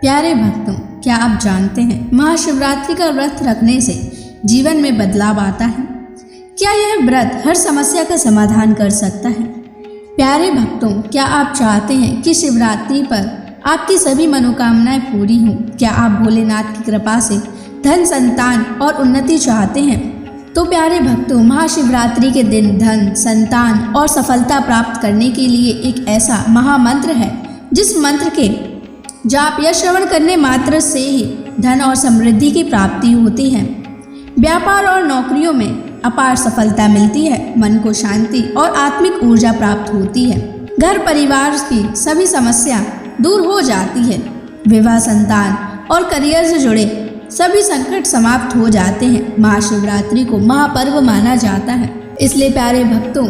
प्यारे भक्तों, क्या आप जानते हैं महाशिवरात्रि का व्रत रखने से जीवन में बदलाव आता है? क्या यह व्रत हर समस्या का समाधान कर सकता है? प्यारे भक्तों, क्या आप चाहते हैं कि शिवरात्रि पर आपकी सभी मनोकामनाएं पूरी हों? क्या आप भोलेनाथ की कृपा से धन, संतान और उन्नति चाहते हैं? तो प्यारे भक्तों, महाशिवरात्रि के दिन धन, संतान और सफलता प्राप्त करने के लिए एक ऐसा महामंत्र है जिस मंत्र के जाप या श्रवण करने मात्र से ही धन और समृद्धि की प्राप्ति होती है। व्यापार और नौकरियों में अपार सफलता मिलती है, मन को शांति और आत्मिक ऊर्जा प्राप्त होती है, घर परिवार की सभी समस्या दूर हो जाती है, विवाह, संतान और करियर से जुड़े सभी संकट समाप्त हो जाते हैं। महाशिवरात्रि को महापर्व माना जाता है, इसलिए प्यारे भक्तों,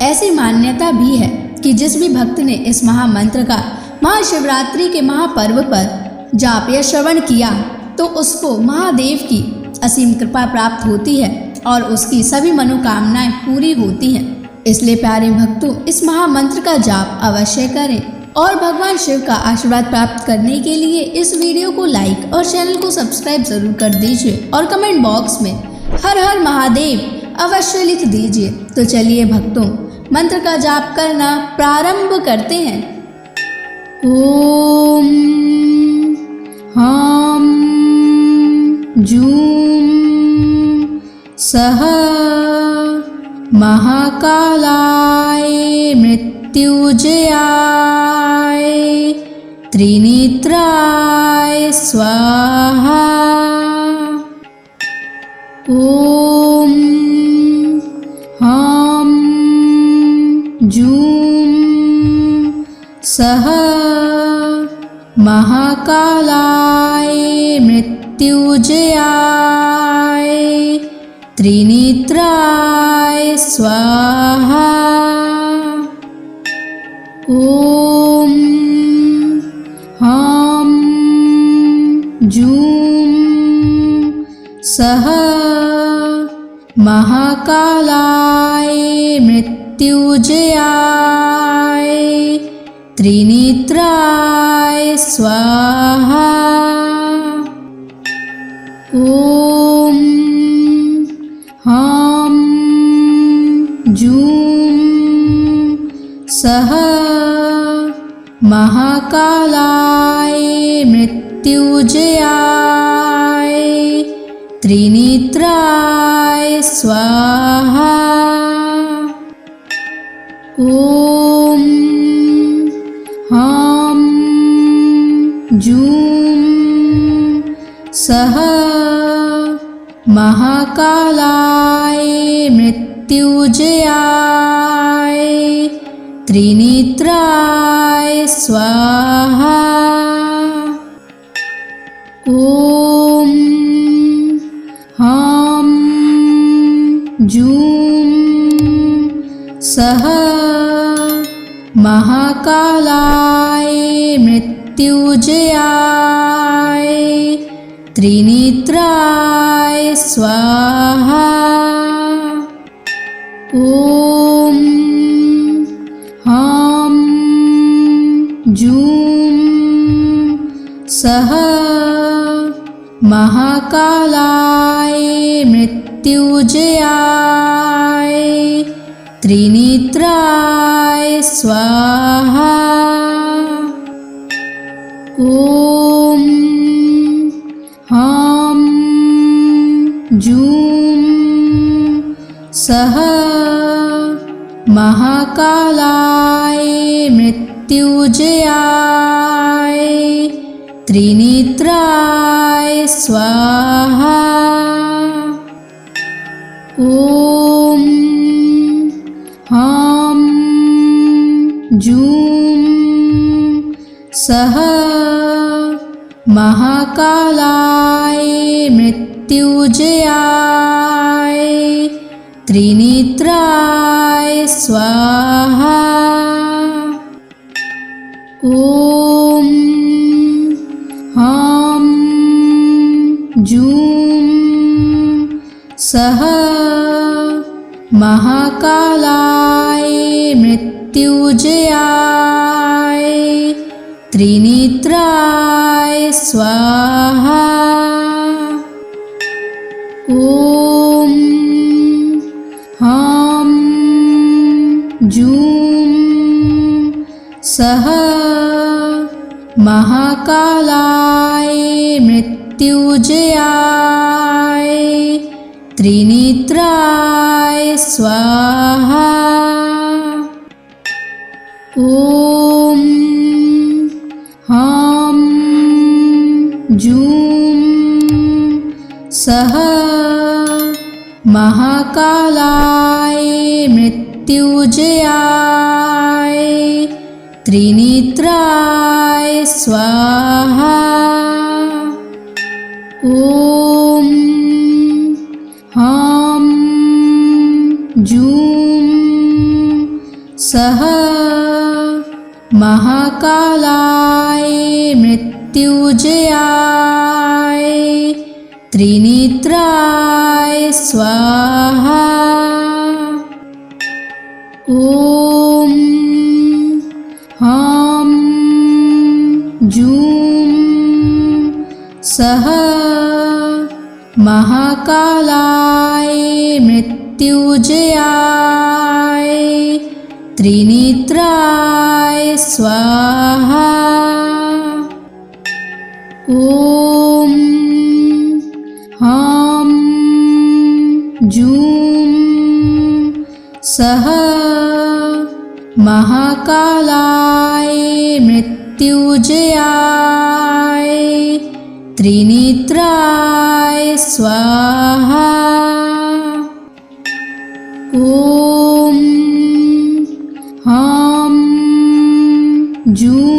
ऐसी मान्यता भी है कि जिस भी भक्त ने इस महामंत्र का महाशिवरात्रि के महापर्व पर जाप या श्रवण किया तो उसको महादेव की असीम कृपा प्राप्त होती है और उसकी सभी मनोकामनाएं पूरी होती हैं। इसलिए प्यारे भक्तों, इस महामंत्र का जाप अवश्य करें और भगवान शिव का आशीर्वाद प्राप्त करने के लिए इस वीडियो को लाइक और चैनल को सब्सक्राइब जरूर कर दीजिए और कमेंट बॉक्स में हर हर महादेव अवश्य लिख दीजिए। तो चलिए भक्तों, मंत्र का जाप करना प्रारंभ करते हैं। ओम हां जूं सः महाकालाय मृत्युंजयाय त्रिनेत्राय स्वाहा। ओम हां जूं सः महाकालाय मृत्युंजयाय त्रिनेत्राय स्वाहा। ओम हां जूं सः महाकालाय मृत्युंजयाय त्रिनेत्राय स्वाहा। ओम हां जूं सः महाकालाय मृत्युंजयाय त्रिनेत्राय स्वाहा। ओम हां जूं सः महाकालाय मृत्युंजयाय त्रिनेत्राय स्वाहा। ओम हां जूं सः महाकालाय मृत्युंजयाय त्रिनेत्राय स्वाहा। ओम हां जूं सः महाकालाय मृत्युंजयाय त्रिनेत्राय स्वाहा। ओम हां जूं सः महाकालाय मृत्युंजयाय त्रिनेत्राय स्वाहा। ओम हां जूं सः महाकालाय मृत्युंजयाय त्रिनेत्राय स्वाहा। ओम हां जूं सः महाकालाय मृत्युंजयाय त्रिनेत्राय स्वाहा। ॐ ह्रां जूं सः महाकालाय मृत्युंजयाय त्रिनेत्राय स्वाहा। ॐ ह्रां जूं सः महाकालाय मृत्युंजयाय त्रिनेत्राय स्वाहा। ॐ ह्रां जूं सः महाकालाय मृत्युंजयाय त्रिनेत्राय स्वाहा। ॐ ह्रां जूं सः महाकालाय मृत्युंजयाय त्रिनेत्राय स्वाहा। ॐ ह्रां जूं सः महाकालाय मृत्युंजयाय त्रिनेत्राय स्वाहा। ॐ ह्रां जूं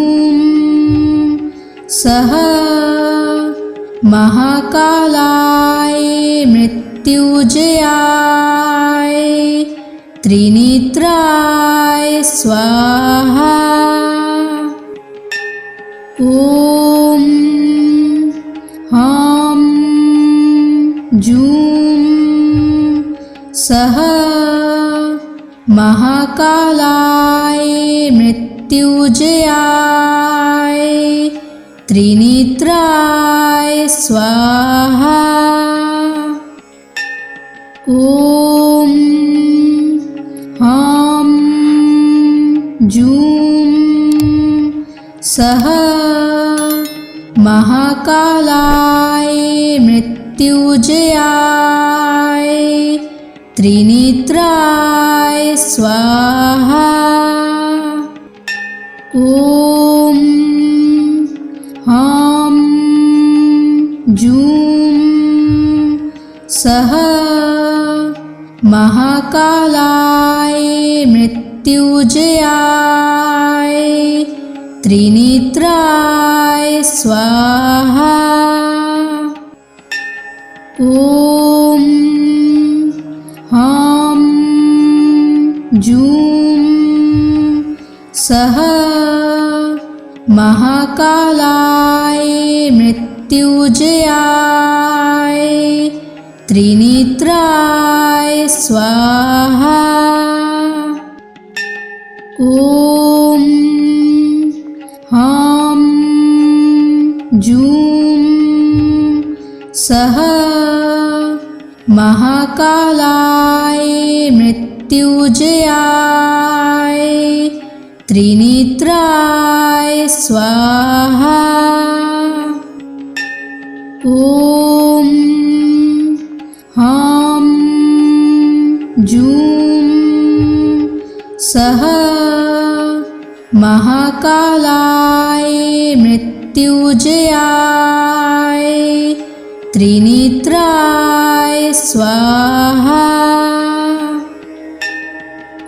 सः महाकालाय मृत्युंजयाय त्रिनेत्राय स्वाहा। ॐ ह्रां जूं सः महाकालाय मृत्युंजयाय त्रिनेत्राय स्वाहा। ॐ ह्रां जूं सः महाकालाय मृत्युंजयाय त्रिनेत्राय स्वाहा। ॐ ह्रां जूं सः महाकालाय मृत्युंजयाय त्रिनेत्राय स्वाहा। ॐ ह्रां जूं सः महाकालाय मृत्युंजयाय त्रिनेत्राय स्वाहा। ॐ ह्रां जूं सः महाकालाय मृत्युंजयाय त्रिनेत्राय स्वाहा। ॐ ह्रां जूं सः महाकालाय मृत्युंजयाय त्रिनेत्राय स्वाहा।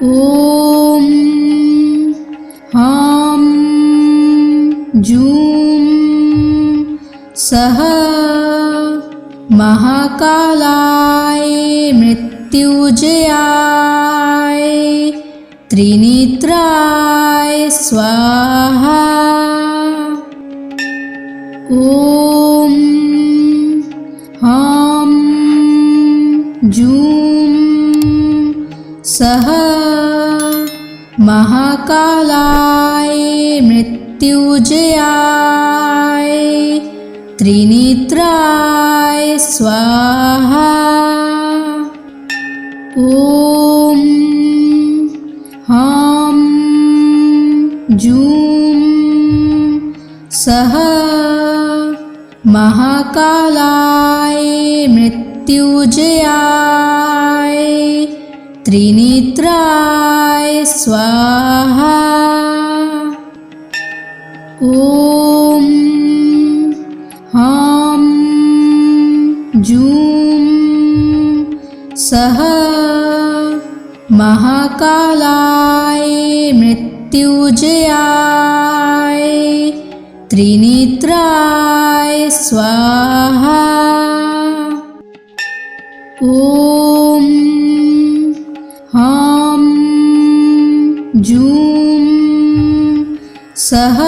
ॐ ह्रां जूं सः महाकालाय मृत्युंजयाय त्रिनेत्राय स्वाहा। ॐ ह्रां जूं सः महाकालाय मृत्युंजयाय मृत्युजयाय त्रिनेत्राय स्वाहा। ॐ ह्रां जूं सः महाकालाय मृत्युजयाय त्रिनेत्राय स्वाहा। ॐ ह्रां जूं सः महाकालाय मृत्युजयाय त्रिनेत्राय स्वाहा। ॐ ह्रां जूं सः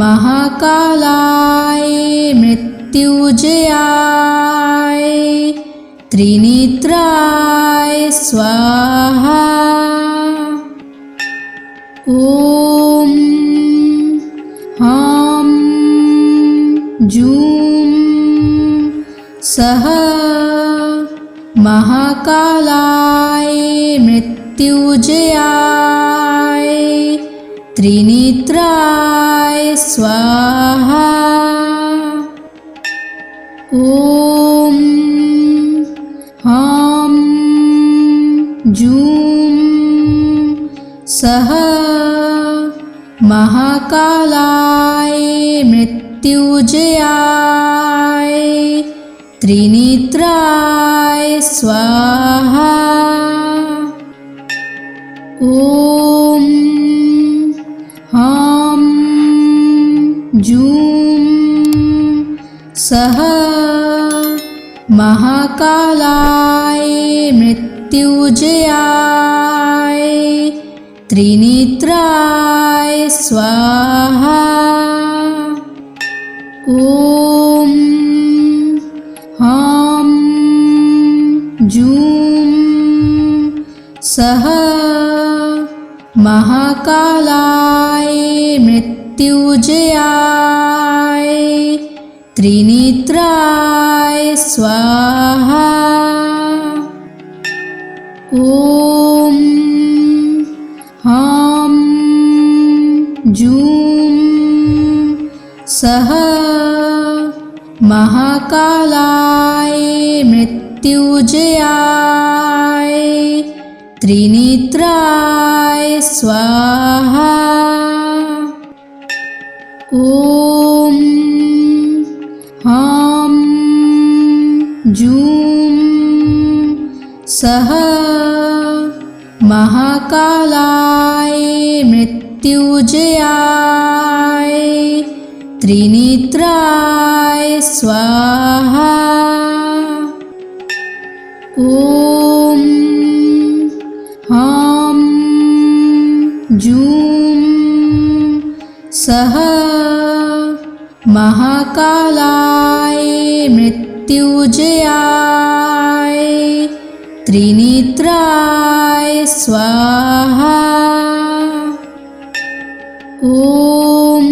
महाकालाय मृत्युजयाय त्रिनेत्राय स्वाहा। ॐ ह्रां जूं सः महाकालाय मृत्युजयाय त्रिनेत्राय स्वाहा। ॐ ह्रां जूं सः महाकालाय मृत्युजयाय त्रिनेत्राय स्वाहा। ॐ ह्रां जूं सः महाकालाय मृत्युजयाय त्रिनेत्राय स्वाहा। ॐ ह्रां जूं सः महाकालाय मृत्युजयाय त्रिनेत्राय स्वाहा। ॐ ह्रां जूं सः महाकालाय मृत्युजयाय त्रिनेत्राय स्वाहा। ॐ ह्रां जूं सः महाकालाय मृत्युजयाय त्रिनेत्राय स्वाहा। ॐ ह्रां जूं सः महाकालाय मृत्युजयाय त्रिनेत्राय स्वाहा। ॐ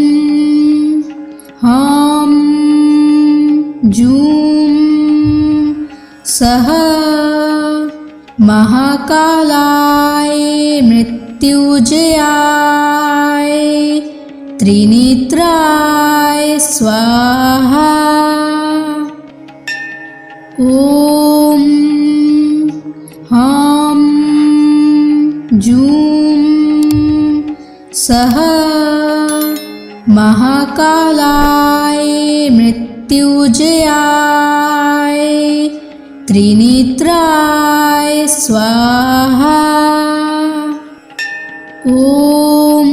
ह्रां जूं सः महाकालाय मृत्युजयाय त्रिनेत्राय स्वाहा। ॐ ह्रां जूं सः महाकालाय मृत्युजयाय त्रिनेत्राय स्वाहा। ॐ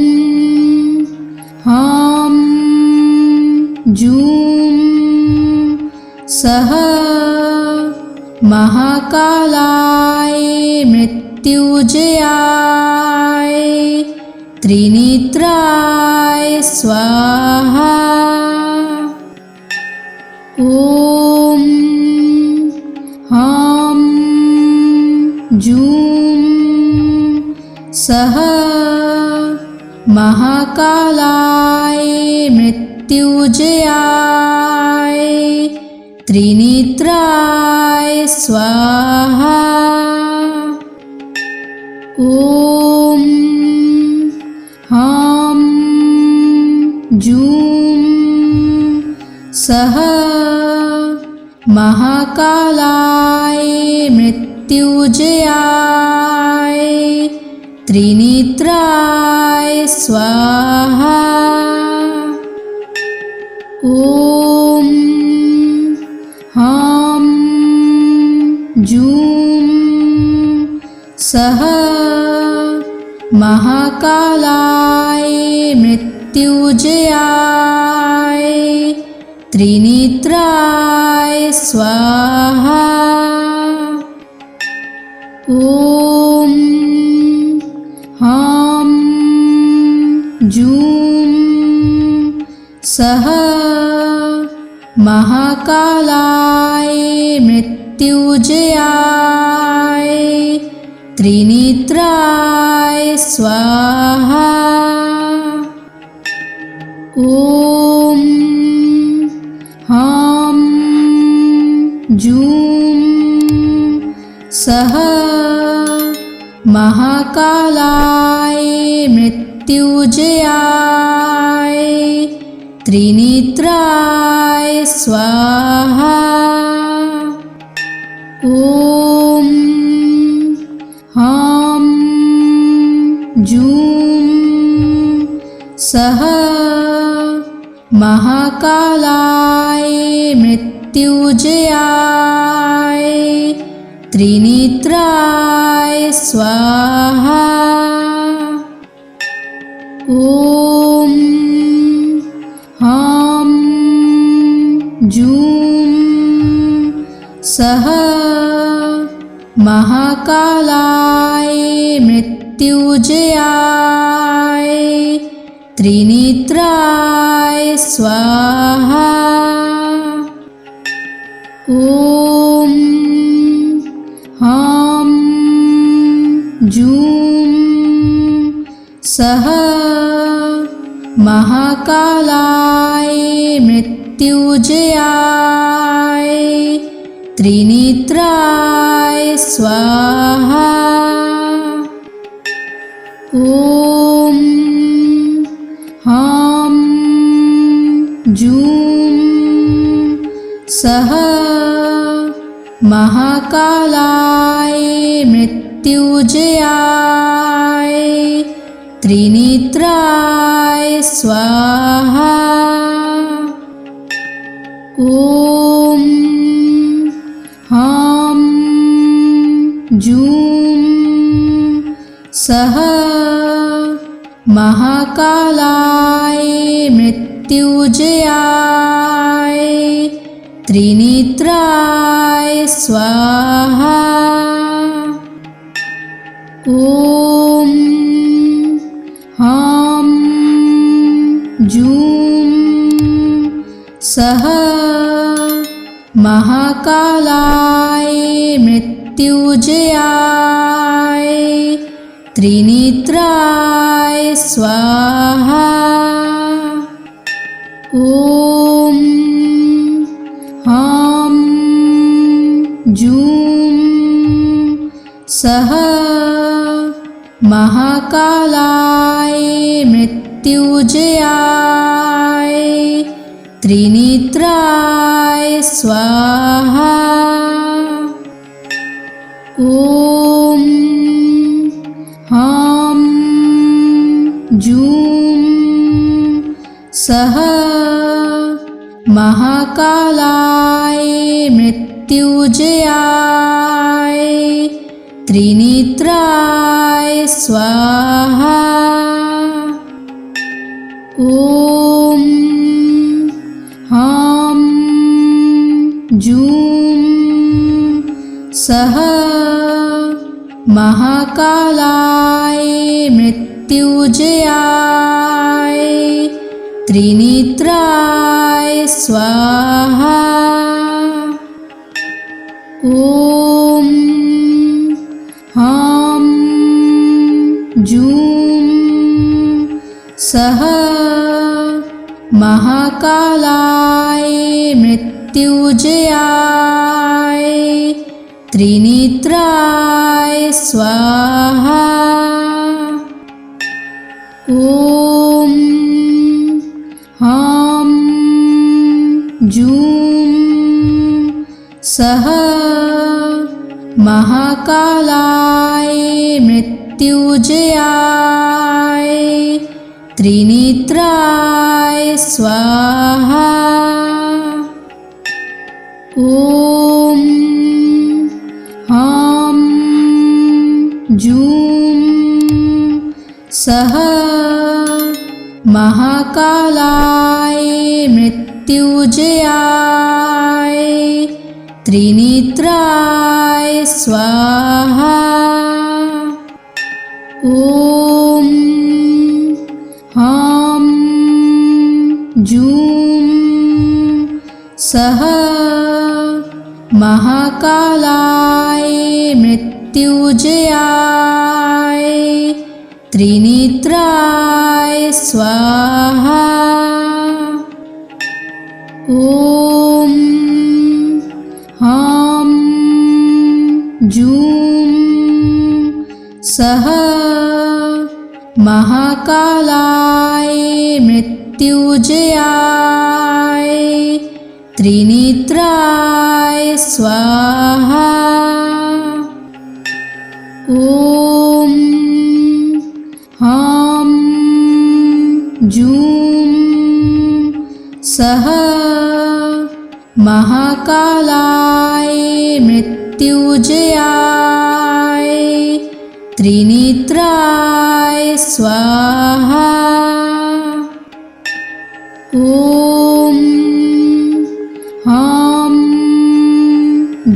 ह्रां जूं सः महाकालाय मृत्युजयाय त्रिनेत्राय स्वाहा। ॐ ह्रां जूं सः महाकालाय मृत्युंजयाय त्रिनेत्राय स्वाहा। ॐ ह्रां जूं सः महाकालाय मृत्युंजयाय त्रिनेत्राय स्वाहा। ॐ ह्रां जूं सः महाकालाय मृत्युंजयाय त्रिनेत्राय स्वाहा। ॐ ह्रां जूं सः महाकालाय मृत्युंजयाय त्रिनेत्राय स्वाहा। ॐ ह्रां जूं सः महाकालाय मृत्युंजयाय त्रिनेत्राय स्वाहा। ॐ ह्रां जूं सः महाकालाय मृत्युंजयाय त्रिनेत्राय स्वाहा। ॐ ह्रां जूं सः महाकालाय मृत्युंजयाय त्रिनेत्राय स्वाहा। ॐ ह्रां जूं सः महाकालाय मृत्युंजयाय त्रिनेत्राय स्वाहा। ॐ ह्रां जूं सः महाकालाय मृत्युंजयाय त्रिनेत्राय स्वाहा। ॐ ह्रां जूं सः महाकालाय मृत्युंजयाय त्रिनेत्राय स्वाहा। ॐ ह्रां जूं सः महाकालाय मृत्युंजयाय त्रिनेत्राय स्वाहा। ॐ ह्रां जूं सः महाकालाय मृत्युंजयाय त्रिनेत्राय स्वाहा। ॐ ह्रां जूं सः महाकालाय मृत्युंजयाय त्रिनेत्राय स्वाहा। ॐ ह्रां जूं सः महाकालाय मृत्युंजयाय त्रिनेत्राय स्वाहा। ॐ ह्रां जूं सः महाकालाय मृत्युंजयाय त्रिनेत्राय स्वाहा। ॐ ह्रां जूं सः महाकालाय मृत्युंजयाय त्रिनेत्राय स्वाहा। ॐ ह्रां जूं सः महाकालाय मृत्युंजयाय त्रिनेत्राय स्वाहा। ॐ ह्रां जूं सः महाकालाय मृत्युंजयाय त्रिनेत्राय स्वाहा। ॐ ह्रां जूं सः महाकालाय मृत्युंजयाय त्रिनेत्राय स्वाहा। ॐ ह्रां जूं सः महाकालाय मृत्युंजयाय त्रिनेत्राय स्वाहा। ॐ ह्रां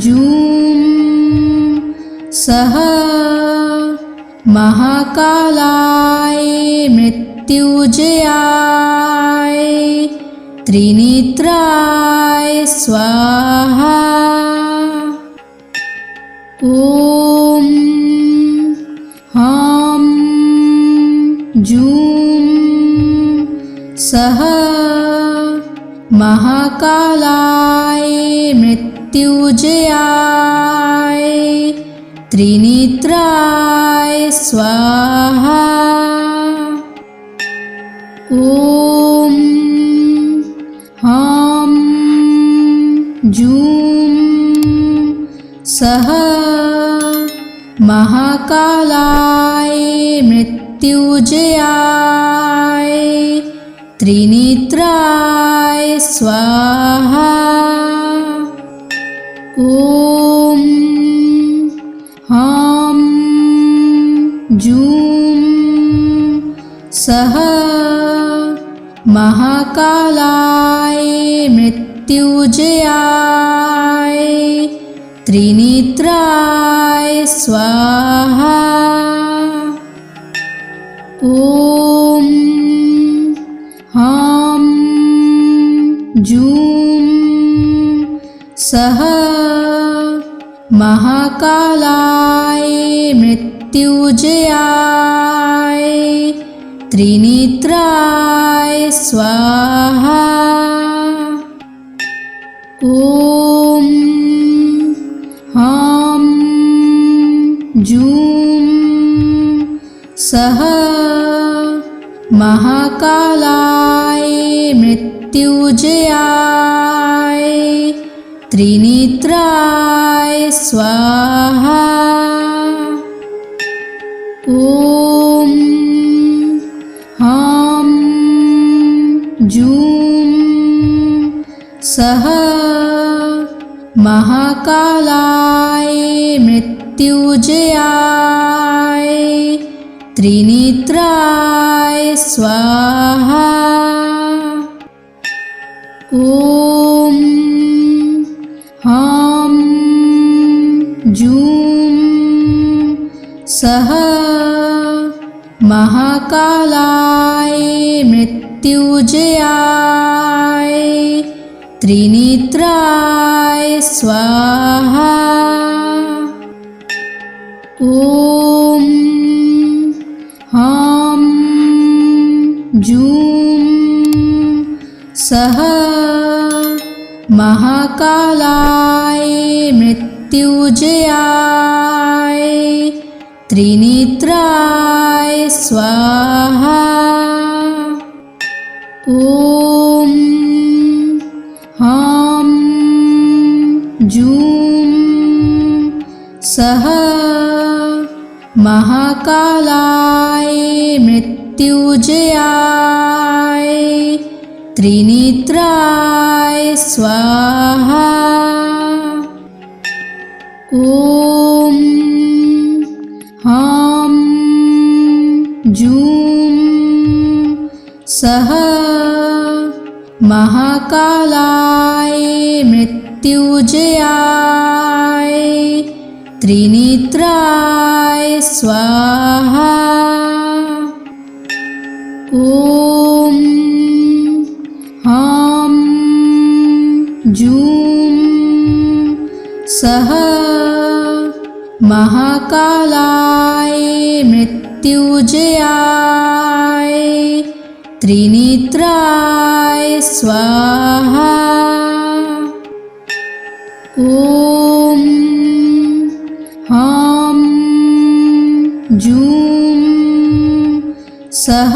जूं सः महाकालाय मृत्युंजयाय त्रिनेत्राय स्वाहा। ॐ ह्रां जूं सः महाकालाय मृत्युंजयाय त्रिनेत्राय स्वाहा। ॐ ह्रां जूं सः महाकालाय मृत्युंजयाय त्रिनेत्राय स्वाहा। ॐ ह्रां जूं सः महाकालाय मृत्युंजयाय त्रिनेत्राय स्वाहा। ॐ ह्रां जूं सः महाकालाय मृत्युंजयाय त्रिनेत्राय स्वाहा। ॐ ह्रां जूं सः महाकालाय मृत्युंजयाय त्रिनेत्राय स्वाहा। ॐ ह्रां जूं सः महाकालाय मृत्युंजयाय त्रिनेत्राय स्वाहा। ॐ ह्रां जूं सः महाकालाय मृत्युंजयाय त्रिनेत्राय स्वाहा। ॐ ह्रां जूं सः महाकालाय मृत्युंजयाय त्रिनेत्राय स्वाहा। ॐ ह्रां जूं सः महाकालाय मृत्युंजयाय त्रिनेत्राय स्वाहा। ॐ ह्रां जूं सः महाकालाय मृत्युंजयाय त्रिनेत्राय स्वाहा। ॐ ह्रां जूं सः महाकालाय मृत्युंजयाय त्रिनेत्राय स्वाहा। ॐ ह्रां जूं सः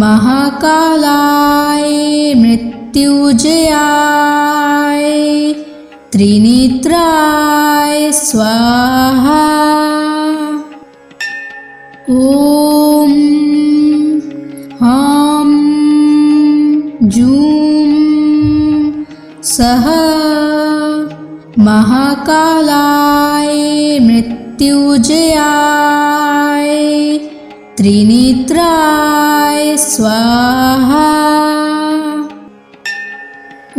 महाकालाय मृत्युंजयाय त्रिनेत्राय स्वाहा। ॐ ह्रां जूं सः महाकालाय मृत्युंजयाय त्रिनेत्राय स्वाहा।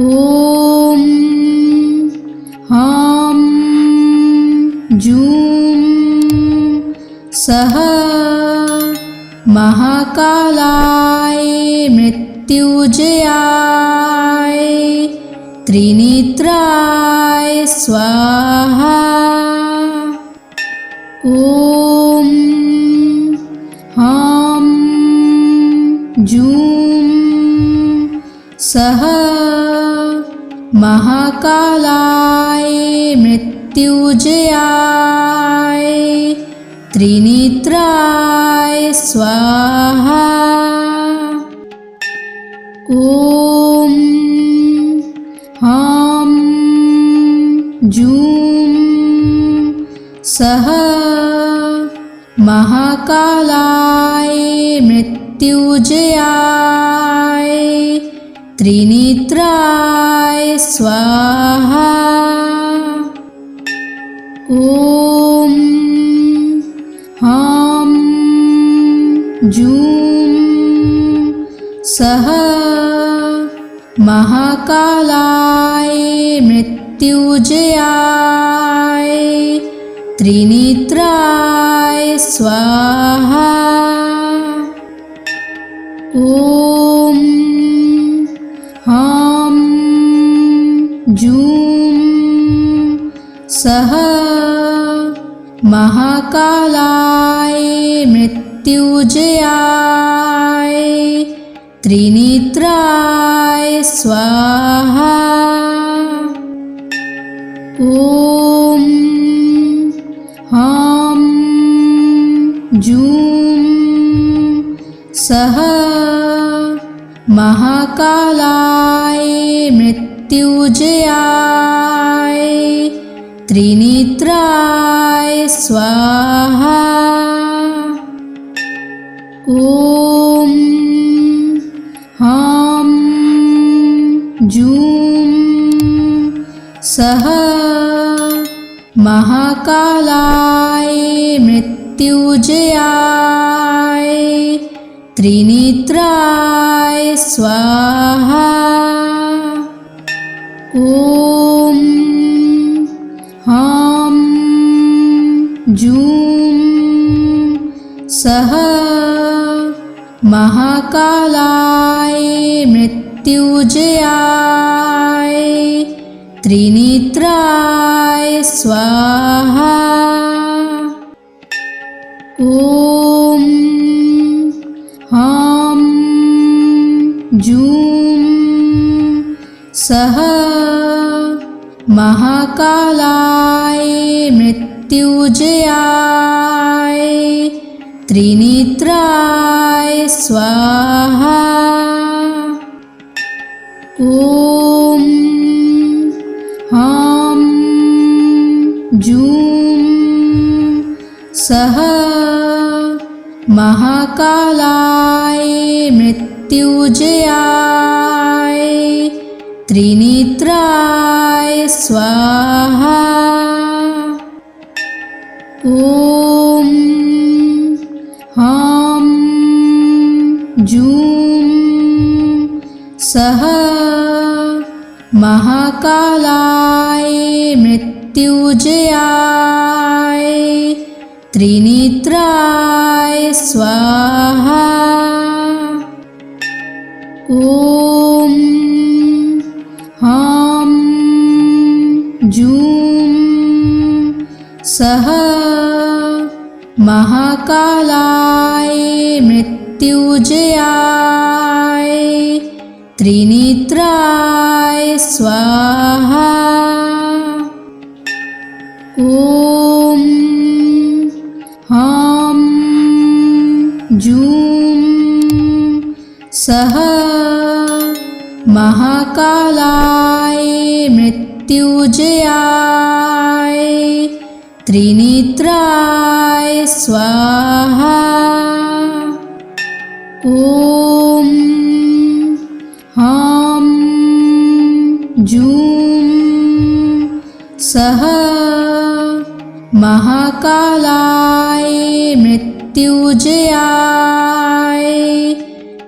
ॐ ह्रां जूं सः महाकालाय मृत्युंजयाय त्रिनेत्राय स्वाहा। ॐ ह्रां जूं सः महाकालाय मृत्युंजयाय त्रिनेत्राय स्वाहा। ॐ ह्रां जूं सः महाकालाय मृत्युंजयाय त्रिनेत्राय स्वाहा। ॐ ह्रां जूं सः महाकालाय मृत्युंजयाय त्रिनेत्राय स्वाहा। ॐ ह्रां जूं सः महाकालाय मृत्युंजयाय त्रिनेत्राय स्वाहा। ॐ ह्रां जूं सः महाकालाय मृत्युंजयाय त्रिनेत्राय स्वाहा। ॐ ह्रां जूं सः महाकालाय मृत्युंजयाय त्रिनेत्राय स्वाहा। ॐ ह्रां जूं सः महाकालाय मृत्युंजयाय त्रिनेत्राय स्वाहा। ॐ ह्रां जूं सः महाकालाय मृत्युजयाय त्रिनेत्राय स्वाहा। ॐ ह्रां जूं सः महाकालाय मृत्युजयाय त्रिनेत्राय स्वाहा। ॐ ह्रां जूं सः महाकालाय मृत्युजयाय त्रिनेत्राय स्वाहा। ॐ ह्रां जूं सः महाकालाय मृत्युजयाय त्रिनेत्राय स्वाहा। ॐ ह्रां जूं सः महाकालाय मृत्युजयाय त्रिनेत्राय स्वाहा। ॐ ह्रां जूं सः महाकालाय मृत्युजयाय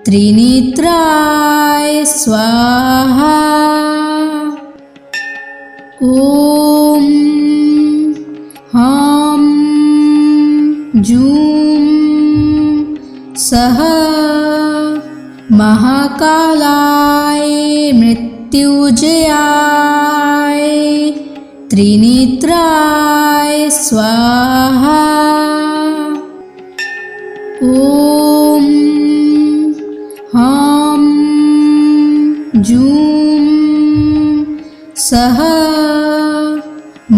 त्रिनेत्राय स्वाहा। ॐ ह्रां जूं सः महाकालाय मृत्युजयाय त्रिनेत्राय स्वाहा। ॐ ह्रां जूं सः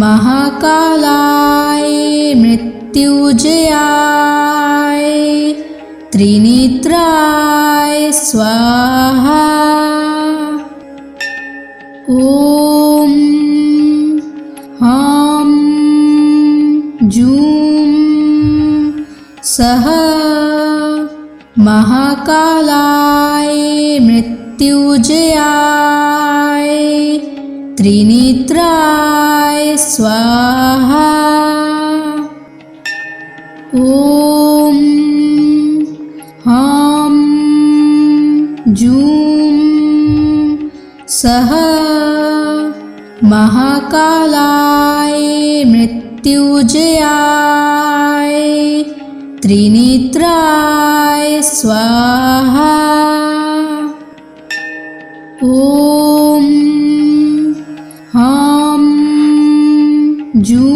महाकालाय मृत्युजयाय त्रिनेत्राय स्वाहा। ॐ ह्रां जूं सः महाकालाय मृत्युजयाय त्रिनेत्राय स्वाहा। ॐ ह्रां जूं सः महाकालाय मृत्युजयाय त्रिनेत्राय स्वाहा। ॐ ह्रां जूं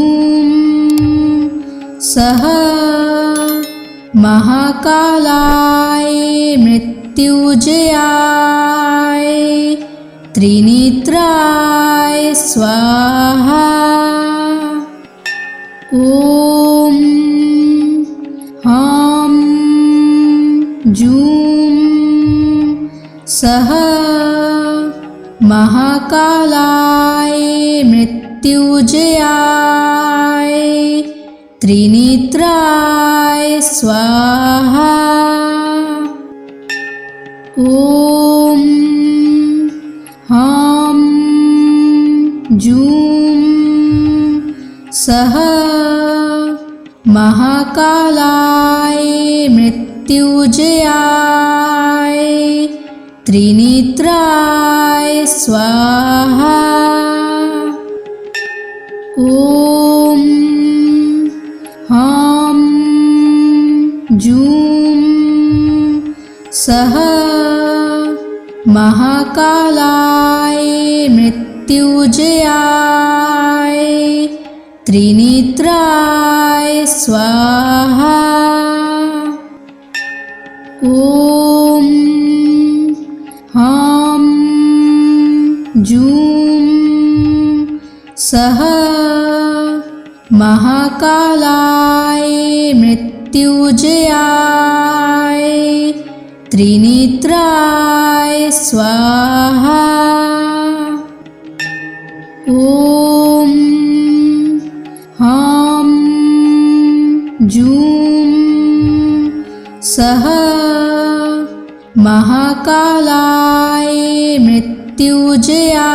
सः महाकालाय मृत्युजयाय त्रिनेत्राय स्वाहा। ॐ ह्रां जूं सः महाकालाय मृत्युजयाय त्रिनेत्राय स्वाहा। ॐ ह्रां जूं सः महाकालाय मृत्युजयाय त्रिनेत्राय स्वाहा। ॐ ह्रां जूं सः महाकालाय मृत्युजयाय त्रिनेत्राय स्वाहा। ॐ जूं सः महाकालाय मृत्युंजयाय त्रिनेत्राय स्वाहा। ॐ ह्रां जूं सः महाकालाय मृत्युंजयाय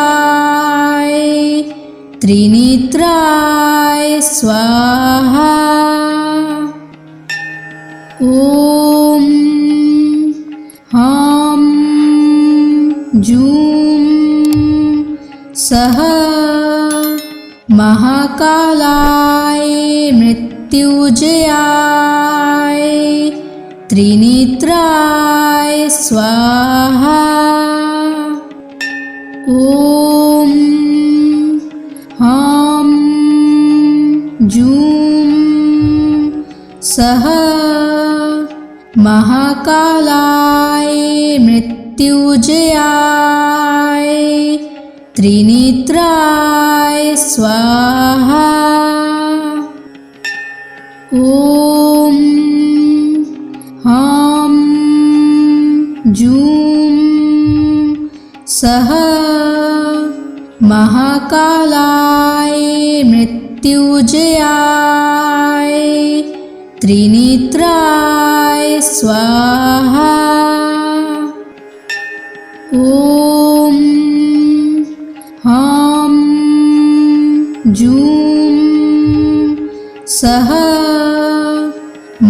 त्रिनेत्राय स्वाहा। ॐ ह्रां जूं सः महाकालाय मृत्युंजयाय त्रिनेत्राय स्वाहा। ॐ ह्रां जूं सः महाकालाय मृत्युंजयाय त्रिनेत्राय स्वाहा। ॐ ह्रां जूं सः महाकालाय मृत्युंजयाय त्रिनेत्राय स्वाहा। ॐ ह्रां जूं सः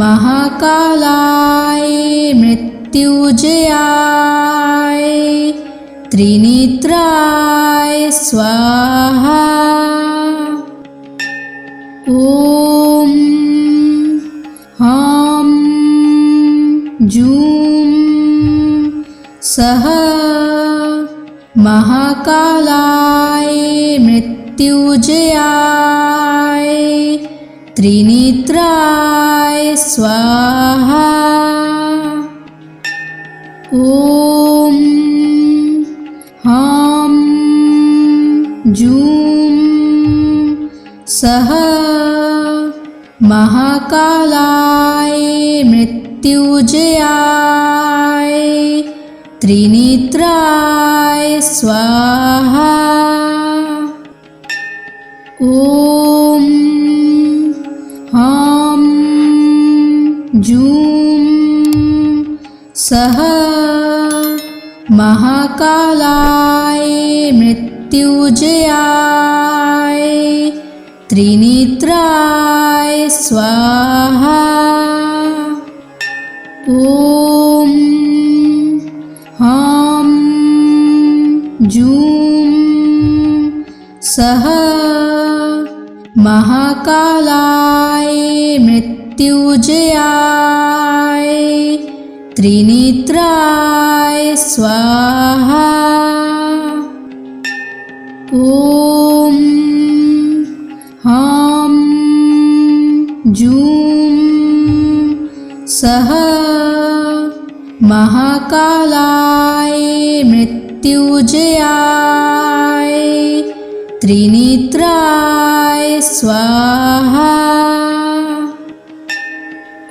महाकालाय मृत्युंजयाय त्रिनेत्राय स्वाहा। ॐ ह्रां जूं सः महाकालाय मृत्युंजयाय त्रिनेत्राय स्वाहा। ॐ ह्रां जूं सः महाकालाय मृत्युंजयाय त्रिनेत्राय स्वाहा। ॐ ह्रां जूं सः महाकालाय मृत्युंजयाय त्रिनेत्राय स्वाहा। ॐ ह्रां जूं सः महाकालाय मृत्युंजयाय त्रिनेत्राय स्वाहा। ॐ ह्रां जूं सः महाकालाय मृत्युंजयाय त्रिनेत्राय स्वाहा।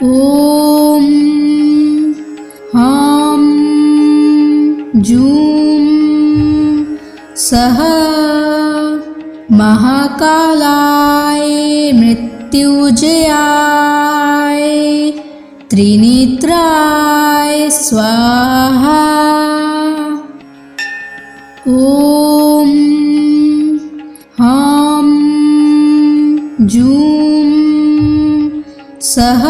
ॐ ह्रां जूं सः महाकालाय मृत्युंजयाय त्रिनेत्राय स्वाहा। ॐ ह्रां जूं सः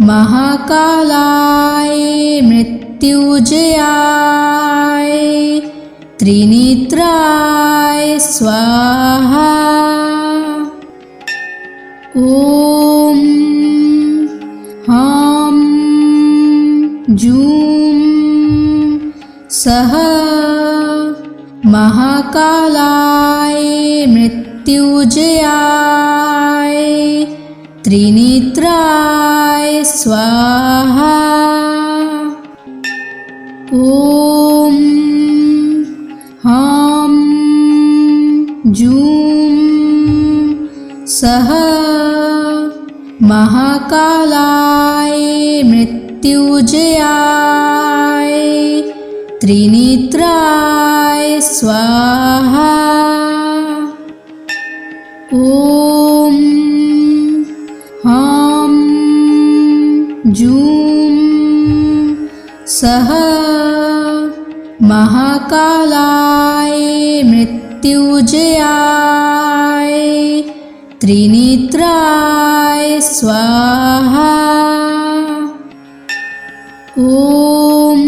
महाकालाय मृत्युंजयाय त्रिनेत्राय स्वाहा। ॐ ह्रां जूं सः महाकालाय मृत्युंजयाय त्रिनेत्राय स्वाहा। ॐ जूं सः महाकालाय मृत्युंजयाय त्रिनेत्राय स्वाहा। ॐ ह्रां जूं सः महाकालाय मृत्युंजयाय त्रिनेत्राय स्वाहा। ॐ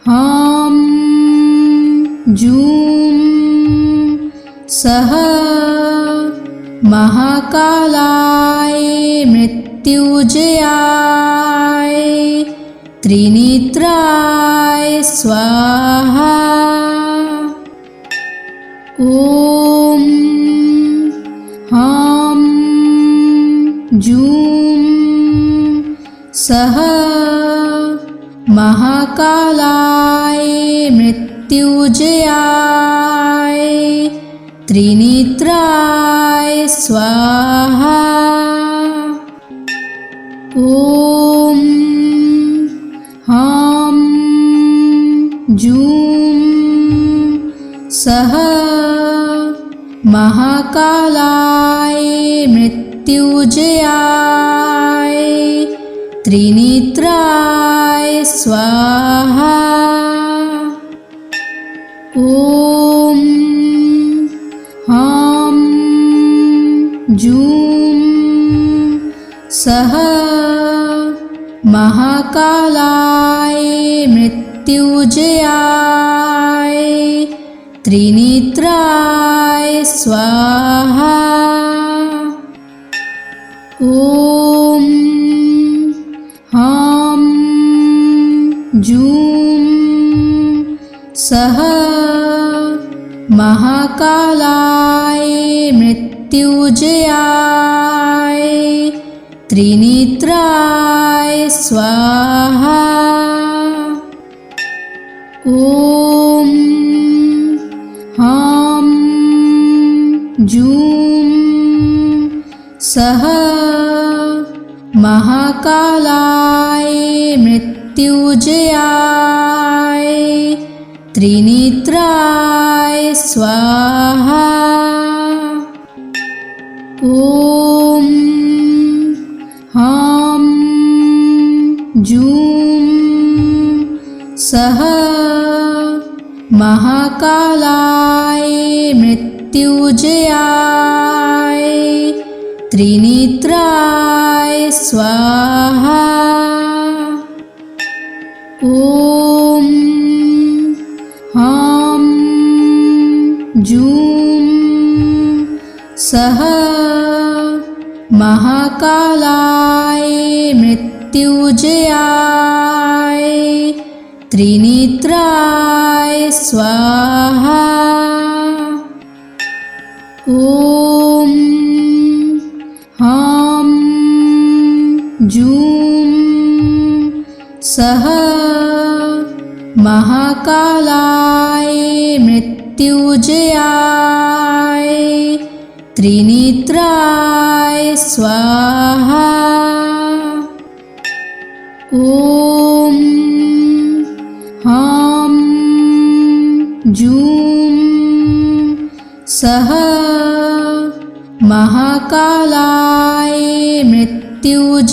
ह्रां जूं सः महाकालाय मृत्युंजयाय त्रिनेत्राय स्वाहा। ॐ ह्रां जूं सः महाकालाय मृत्युंजयाय त्रिनेत्राय स्वाहा। ॐ ह्रां जूं सः महाकालाय मृत्युंजयाय त्रिनेत्राय स्वाहा। ॐ ह्रां जूं सः महाकालाय मृत्युंजयाय त्रिनेत्राय स्वाहा। ॐ ह्रां जूं सः महाकालाय मृत्युंजयाय त्रिनेत्राय स्वाहा। ॐ ह्रां जूं सः महाकालाय मृत्युंजयाय त्रिनेत्राय स्वाहा। ॐ ह्रां जूं सः महाकालाय मृत्युंजयाय त्रिनेत्राय स्वाहा। ॐ ह्रां जूं सः महाकालाय मृत्युंजयाय त्रिनेत्राय स्वाहा। ॐ ह्रां जूं सः महाकालाय मृत्युंजयाय त्रिनेत्राय स्वाहा। ॐ ह्रां जूं सः महाकालाय मृत्युंजयाय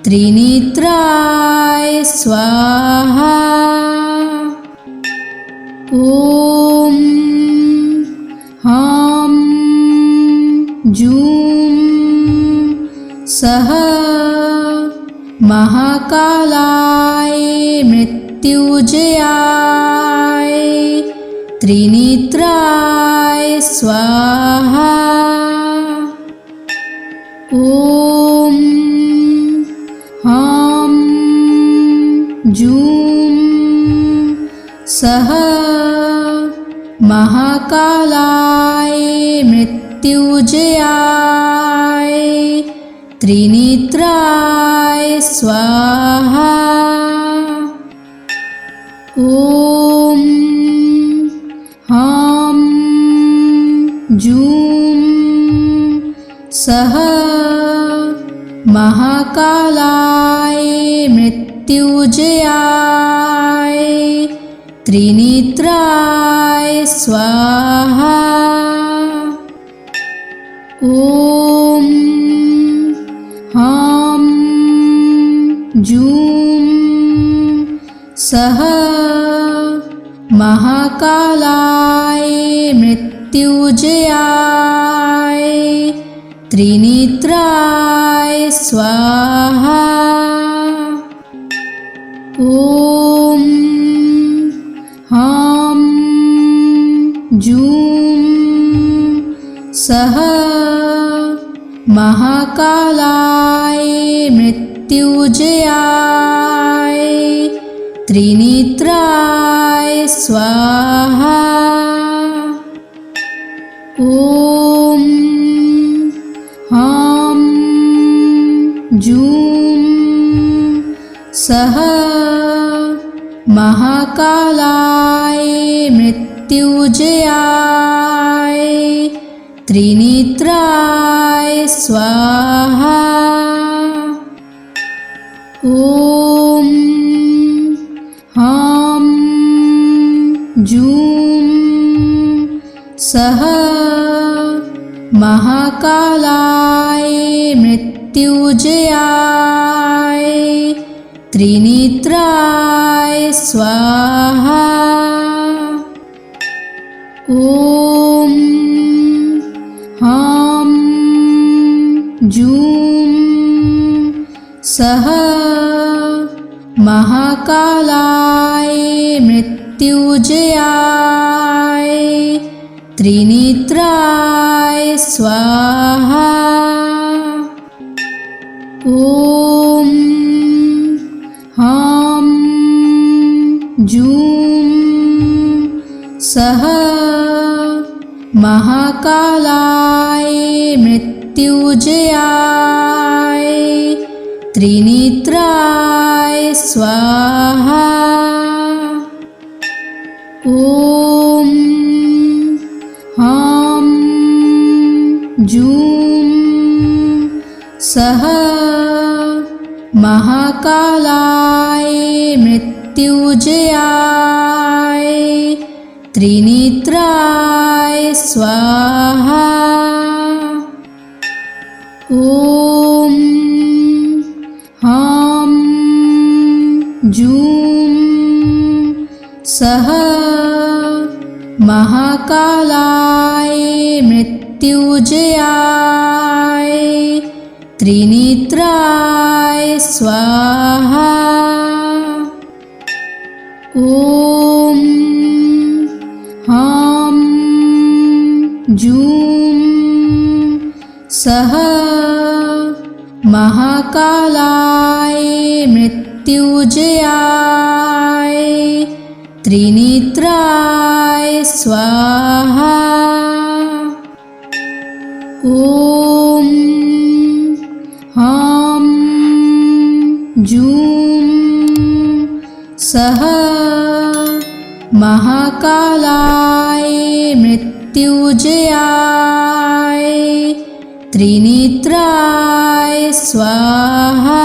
त्रिनेत्राय स्वाहा। ॐ ह्रां जूं सः महाकालाय मृत्युंजयाय त्रिनेत्राय स्वाहा। ॐ ह्रां जूं सः महाकालाय मृत्युंजयाय त्रिनेत्राय स्वाहा। ॐ महाकालाय मृत्युंजयाय त्रिनेत्राय स्वाहा। ॐ ह्रां जूं सः महाकालाय मृत्युंजयाय त्रिनेत्राय स्वाहा। ॐ ह्रां जूं सः महाकालाय मृत्युंजयाय त्रिनेत्राय स्वाहा। ॐ ह्रां जूं सः महाकालाय मृत्युंजयाय त्रिनेत्राय स्वाहा। ॐ ह्रां जूं सः महाकालाय मृत्युंजयाय त्रिनेत्राय स्वाहा। ॐ ह्रां जूं सः महाकालाय मृत्युंजयाय त्रिनेत्राय स्वाहा। ॐ ह्रां जूं सः महाकालाय मृत्युंजयाय त्रिनेत्राय स्वाहा। ॐ ह्रां जूं सः महाकालाय मृत्युंजयाय त्रिनेत्राय स्वाहा। ॐ ह्रां जूं सः महाकालाय मृत्युंजयाय त्रिनेत्राय स्वाहा। ॐ ह्रां जूं सः महाकालाय मृत्युंजयाय त्रिनेत्राय स्वाहा। ॐ ह्रां जूं सः महाकालाय मृत्युंजयाय त्रिनेत्राय स्वाहा।